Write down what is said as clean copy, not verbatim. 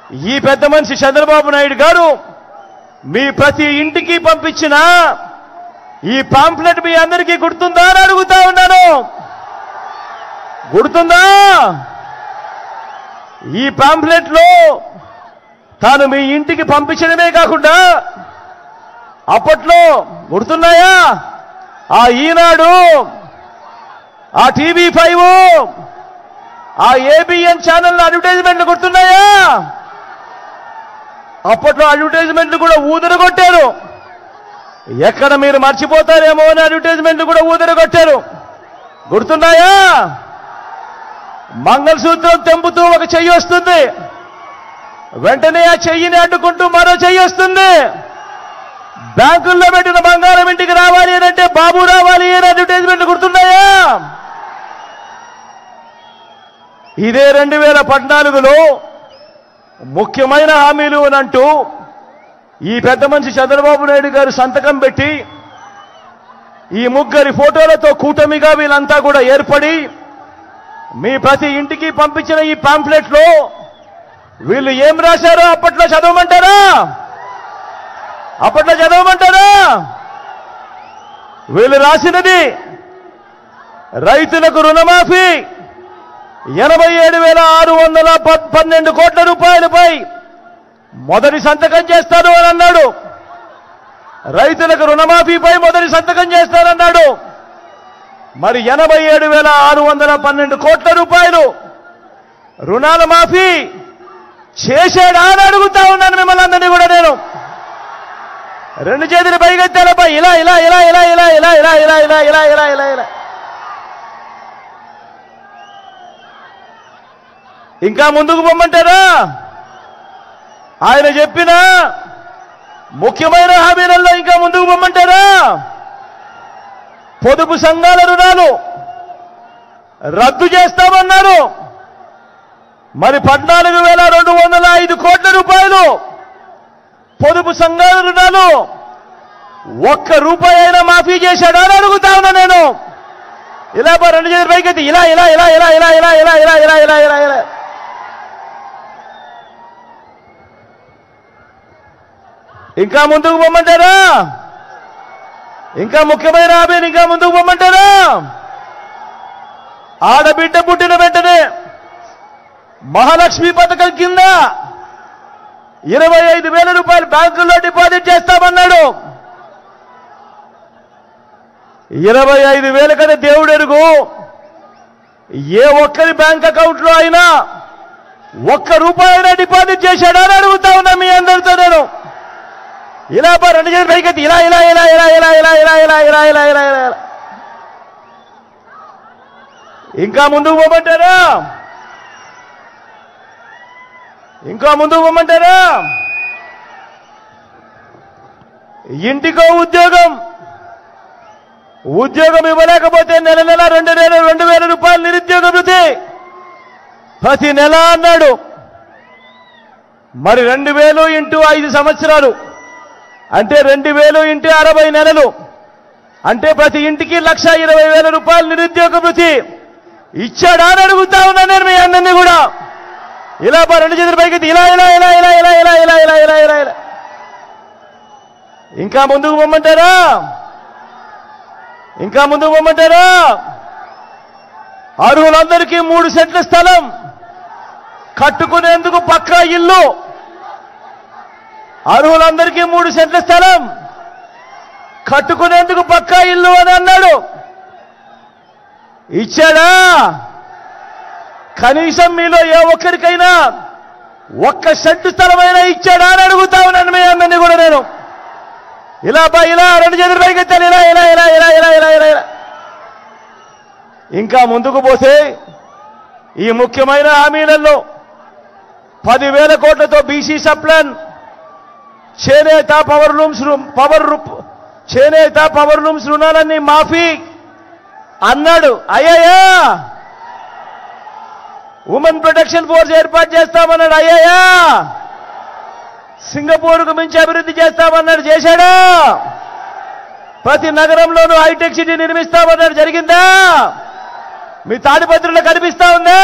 ఈ పెద్ద మనిషి చంద్రబాబు నాయుడు గారు మీ ప్రతి ఇంటికి పంపించిన ఈ పాంప్లెట్ మీ అందరికీ గుర్తుందా అని అడుగుతా ఉన్నాను. గుర్తుందా? ఈ పాంప్లెట్ లో తాను మీ ఇంటికి పంపించడమే కాకుండా అప్పట్లో గుర్తున్నాయా ఆ ఈనాడు, ఆ TV5, ఆ ABN ఛానల్ అడ్వర్టైజ్మెంట్లు గుర్తున్నాయా? అప్పట్లో అడ్వర్టైజ్మెంట్లు కూడా ఊదరగొట్టారు. ఎక్కడ మీరు మర్చిపోతారేమో అని అడ్వర్టైజ్మెంట్లు కూడా ఊదరగొట్టారు. గుర్తున్నాయా? మంగళసూత్రం తెంపుతూ ఒక చెయ్యి వస్తుంది, వెంటనే ఆ చెయ్యిని అడ్డుకుంటూ మరో చెయ్యి వస్తుంది. బ్యాంకుల్లో పెట్టిన బంగారం ఇంటికి రావాలి అని అంటే బాబు రావాలి అని అడ్వర్టైజ్మెంట్లు గుర్తున్నాయా? ఇదే 2014లో ముఖ్యమైన హామీలు అని అంటూ ఈ పెద్ద మనిషి చంద్రబాబు నాయుడు గారు సంతకం పెట్టి ఈ ముగ్గురి ఫోటోలతో కూటమిగా వీళ్ళంతా కూడా ఏర్పడి మీ ప్రతి ఇంటికి పంపించిన ఈ పాంప్లెట్ లో వీళ్ళు ఏం రాశారో అప్పట్లో చదవమంటారా? అప్పట్లో చదవమంటారా? వీళ్ళు రాసినది రైతులకు రుణమాఫీ 87,612 కోట్ల రూపాయలపై మొదటి సంతకం చేస్తాను అని అన్నాడు. రైతులకు రుణమాఫీపై మొదటి సంతకం చేస్తానన్నాడు. మరి 87,612 కోట్ల రూపాయలు రుణాల మాఫీ చేశాడా అని అడుగుతా ఉన్నాను మిమ్మల్ని అందరినీ కూడా నేను. రెండు చేతులు పైకెత్తాలపై ఇలా ఇలా ఇలా ఇలా ఇలా ఇలా ఇలా ఇలా ఇలా ఇలా ఇలా ఇలా ఇలా ఇంకా ముందుకు పొమ్మంటారా? ఆయన చెప్పిన ముఖ్యమైన హామీలలో ఇంకా ముందుకు పొమ్మంటారా? పొదుపు సంఘాల రుణాలు రద్దు చేస్తామన్నారు. మరి 14,205 కోట్ల రూపాయలు పొదుపు సంఘాల రుణాలు ఒక్క రూపాయి అయినా మాఫీ చేశాడా అని అడుగుతా ఉన్నా నేను. ఇలా రెండు చేతుల పైకెత్తి ఇలా ఇలా ఇలా ఇలా ఇలా ఇలా ఇలా ఇలా ఇలా ఇలా ఇలా ఇలా ఇంకా ముందుకు పొమ్మంటారా? ఇంకా ముఖ్యమైన హామీని ఇంకా ముందుకు పొమ్మంటారా? ఆడబిడ్డ పుట్టిన వెంటనే మహాలక్ష్మి పథకం కింద 25,000 రూపాయలు బ్యాంకుల్లో డిపాజిట్ చేస్తామన్నాడు. 25,000 కదా దేవుడు ఎరుగు. ఏ ఒక్కరి బ్యాంక్ అకౌంట్ లో అయినా ఒక్క రూపాయి అయినా డిపాజిట్ చేశాడా అని అడుగుతా ఉన్నా మీ అందరితో నేను. ఇలా రెండు చేతులు పైకెత్తి ఇలా ఇలా ఇలా ఇలా ఇలా ఇలా ఇలా ఇలా ఇలా ఇలా ఇలా ఇలా ఇంకా ముందుకు పోమంటారా? ఇంకా ముందుకు పోమంటారా? ఇంటికో ఉద్యోగం ఇవ్వలేకపోతే నెల 2,000 రూపాయలు నిరుద్యోగ భృతి ప్రతి నెల అన్నాడు. మరి 2,000 ఇంటూ 5 సంవత్సరాలు అంటే 2,000 ఇంటూ 60 నెలలు అంటే ప్రతి ఇంటికి 1,20,000 రూపాయలు నిరుద్యోగ భృతి ఇచ్చాడా అని అడుగుతా ఉన్నా నేను మీ అందరినీ కూడా. ఇలా రెండు చేతుల పైకి ఇలా ఇలా ఇలా ఇలా ఇలా ఇలా ఇలా ఇలా ఇలా ఇలా ఇలా ఇంకా ముందుకు పొమ్మంటారా? ఇంకా ముందుకు పొమ్మంటారా? అర్హులందరికీ 3 సెంట్ల స్థలం కట్టుకునేందుకు పక్కా ఇల్లు. అర్హులందరికీ 3 సెంట్ల స్థలం కట్టుకునేందుకు పక్కా ఇల్లు అని అన్నాడు. ఇచ్చాడా? కనీసం మీలో ఏ ఒక్కరికైనా 1 సెంటు స్థలమైనా ఇచ్చాడా అని అడుగుతా ఉన్నాను మీ అందరినీ కూడా నేను. ఇలా ఇలా రెండు చేతులు పైకెత్తాను ఇలా ఇలా ఇలా ఇలా ఇలా ఇలా ఇలా ఇలా ఇంకా ముందుకు పోతే ఈ ముఖ్యమైన హామీలలో 10,000 కోట్లతో బీసీ సప్లాన్, చేనేత పవర్ లూమ్స్ రుణాలన్నీ మాఫీ అన్నాడు. అయ్యాయా? ఉమెన్ ప్రొటెక్షన్ ఫోర్స్ ఏర్పాటు చేస్తామన్నాడు. అయ్యాయా? సింగపూర్కు మించి అభివృద్ధి చేస్తామన్నాడు. చేశాడా? ప్రతి నగరంలోనూ హైటెక్ సిటీ నిర్మిస్తామన్నాడు. జరిగిందా? మీ తాడిపత్రిలో కనిపిస్తా ఉందా?